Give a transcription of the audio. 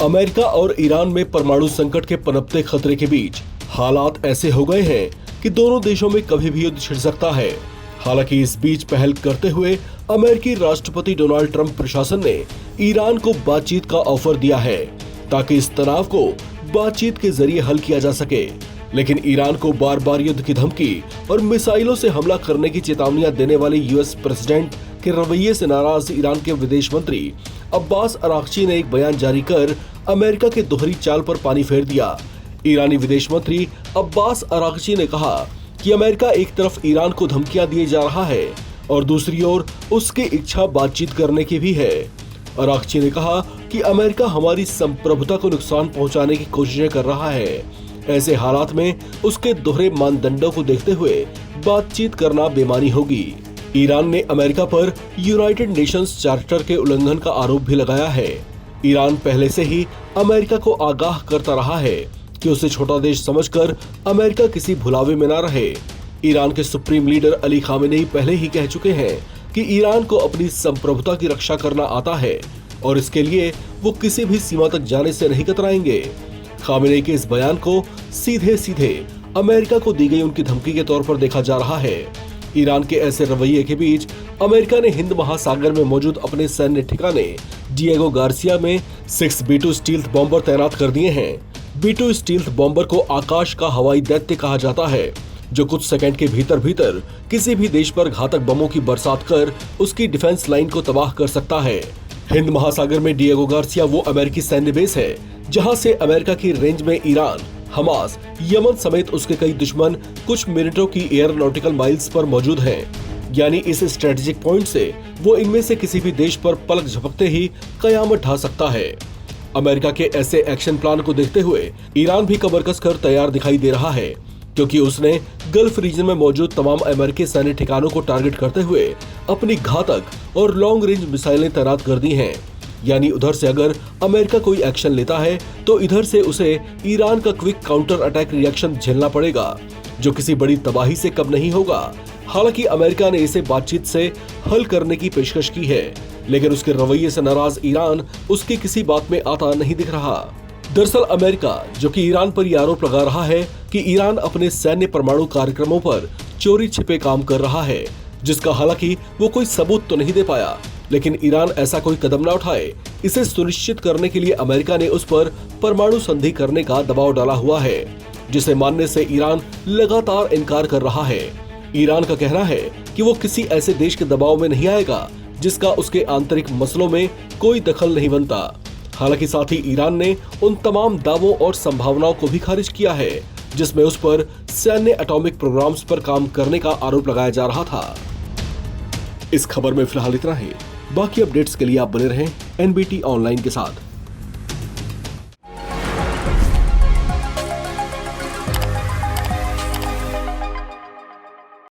America और Iran में परमाणु संकट के पनपते खतरे के बीच हालात ऐसे हो गए हैं कि दोनों देशों में कभी भी युद्ध छिड़ सकता है। हालांकि इस बीच पहल करते हुए अमेरिकी राष्ट्रपति डोनाल्ड ट्रंप प्रशासन ने ईरान को बातचीत का ऑफर दिया है ताकि इस तनाव को बातचीत के जरिए हल किया जा सके। लेकिन ईरान को बार बार युद्ध की धमकी और मिसाइलों से हमला करने की चेतावनियां देने वाले यूएस प्रेसिडेंट के रवैये से नाराज ईरान के विदेश मंत्री अब्बास अरागची ने एक बयान जारी कर अमेरिका के दोहरी चाल पर पानी फेर दिया। ईरानी विदेश मंत्री अब्बास अरागची ने कहा कि अमेरिका एक तरफ ईरान को धमकियां दिए जा रहा है और दूसरी ओर उसकी इच्छा बातचीत करने की भी है। अरागची ने कहा कि अमेरिका हमारी संप्रभुता को नुकसान पहुंचाने की कोशिशें कर रहा है। ऐसे हालात में उसके दोहरे मानदंडों को देखते हुए बातचीत करना बेमानी होगी। ईरान ने अमेरिका पर यूनाइटेड नेशंस चार्टर के उल्लंघन का आरोप भी लगाया है। ईरान पहले से ही अमेरिका को आगाह करता रहा है कि उसे छोटा देश समझकर अमेरिका किसी भुलावे में न रहे। ईरान के सुप्रीम लीडर अली खामेनेई पहले ही कह चुके हैं कि ईरान को अपनी संप्रभुता की रक्षा करना आता है और इसके लिए वो किसी भी सीमा तक जाने से नहीं कतराएंगे। खामेनेई के इस बयान को सीधे सीधे अमेरिका को दी गई उनकी धमकी के तौर पर देखा जा रहा है। ईरान के ऐसे रवैये के बीच अमेरिका ने हिंद महासागर में मौजूद अपने सैन्य ठिकाने डिएगो गार्सिया में 6 B-2 स्टील्थ बॉम्बर तैनात कर दिए हैं। B-2 स्टील्थ बॉम्बर को आकाश का हवाई दैत्य कहा जाता है, जो कुछ सेकंड के भीतर भीतर किसी भी देश पर घातक बमों की बरसात कर उसकी डिफेंस लाइन को तबाह कर सकता है। हिंद महासागर में डिएगो गार्सिया वो अमेरिकी सैन्य बेस है जहां से अमेरिका की रेंज में ईरान, हमास, यमन समेत उसके कई दुश्मन कुछ मिनटों की एयरोनॉटिकल माइल्स पर मौजूद हैं। यानी इस स्ट्रेटेजिक पॉइंट से वो इनमें से किसी भी देश पर पलक झपकते ही कयामत ढा सकता है। अमेरिका के ऐसे एक्शन प्लान को देखते हुए ईरान भी कमर कसकर तैयार दिखाई दे रहा है, क्योंकि उसने गल्फ रीजन में मौजूद तमाम अमेरिकी सैन्य ठिकानों को टारगेट करते हुए अपनी घातक और लॉन्ग रेंज मिसाइलें तैनात कर दी हैं। यानी उधर से अगर अमेरिका कोई एक्शन लेता है तो इधर से उसे ईरान का क्विक काउंटर अटैक रिएक्शन झेलना पड़ेगा, जो किसी बड़ी तबाही से कम नहीं होगा। हालांकि अमेरिका ने इसे बातचीत से हल करने की पेशकश की है, लेकिन उसके रवैये से नाराज ईरान उसकी किसी बात में आता नहीं दिख रहा। दरअसल अमेरिका, जो कि ईरान पर यह आरोप लगा रहा है कि ईरान अपने सैन्य परमाणु कार्यक्रमों पर चोरी छिपे काम कर रहा है, जिसका हालांकि वो कोई सबूत तो नहीं दे पाया, लेकिन ईरान ऐसा कोई कदम न उठाए, इसे सुनिश्चित करने के लिए अमेरिका ने उस पर परमाणु संधि करने का दबाव डाला हुआ है, जिसे मानने से ईरान लगातार इनकार कर रहा है। ईरान का कहना है कि वो किसी ऐसे देश के दबाव में नहीं आएगा जिसका उसके आंतरिक मसलों में कोई दखल नहीं बनता। हालांकि साथ ही ईरान ने उन तमाम दावों और संभावनाओं को भी खारिज किया है जिसमें उस पर सैन्य एटॉमिक प्रोग्राम्स पर काम करने का आरोप लगाया जा रहा था। इस खबर में फिलहाल इतना ही। बाकी अपडेट्स के लिए आप बने रहें NBT ऑनलाइन के साथ।